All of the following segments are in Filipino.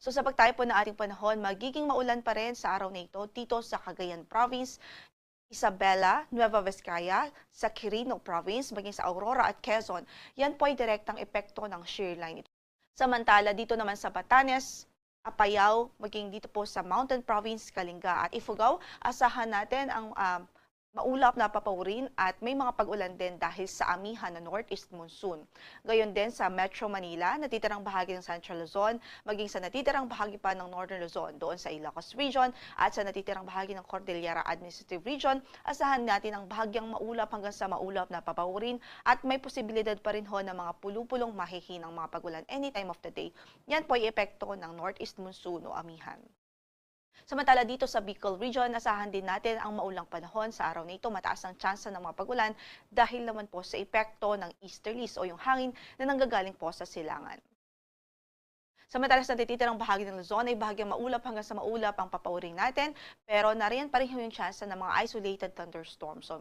So sa pagtayo po ng ating panahon, magiging maulan pa rin sa araw na ito dito sa Cagayan Province, Isabela, Nueva Vizcaya, sa Quirino Province, maging sa Aurora at Quezon. Yan po ay direktang epekto ng shear line ito. Samantala, dito naman sa Batanes, Apayao, maging dito po sa Mountain Province, Kalinga at Ifugao, asahan natin ang maulap na papawurin at may mga pag-ulan din dahil sa amihan na northeast monsoon. Gayon din sa Metro Manila, natitirang bahagi ng Central Luzon, maging sa natitirang bahagi pa ng Northern Luzon, doon sa Ilocos Region at sa natitirang bahagi ng Cordillera Administrative Region, asahan natin ang bahagyang maulap hanggang sa maulap na papawurin at may posibilidad pa rin ho ng mga pulupulong mahihinang mga pag-ulan anytime of the day. Yan po ay epekto ng northeast monsoon o amihan. Samantala dito sa Bicol Region, asahan din natin ang maulang panahon. Sa araw na ito, mataas ang tsansa ng mga pag-ulan dahil naman po sa epekto ng easterlies o yung hangin na nanggagaling po sa silangan. Samantala sa natitirang bahagi ng Luzon ay bahagyang maulap hanggang sa maulap ang papauring natin, pero nariyan pa rin yung tsansa ng mga isolated thunderstorms. So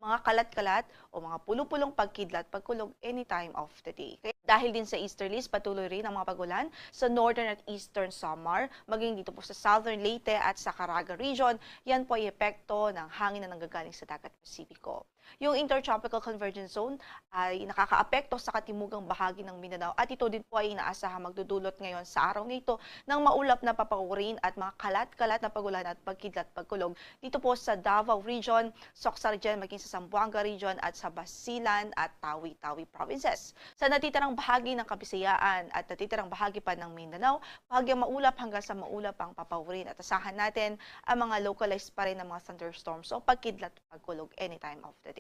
mga kalat-kalat o mga pulupulong pagkidlat, pagkulog anytime of the day. Kaya dahil din sa easterlies, patuloy rin ang mga pagulan sa northern at eastern Samar, maging dito po sa southern Leyte at sa Caraga region. Yan po ay epekto ng hangin na nanggagaling sa dagat Pasipiko. Yung Intertropical Convergence Zone ay nakakaapekto sa katimugang bahagi ng Mindanao at ito din po ay inaasahang magdudulot ngayon sa araw na ito ng maulap na papaurin at mga kalat-kalat na pagulan at pagkidlat pagkulog dito po sa Davao Region, Soxar Region, maging sa Zamboanga Region at sa Basilan at Tawi-Tawi Provinces. Sa natitirang bahagi ng Kabisayaan at natitirang bahagi pa ng Mindanao, bahagyang maulap hanggang sa maulap ang papaurin at asahan natin ang mga localized pa rin ng mga thunderstorms o pagkidlat pagkulog anytime of the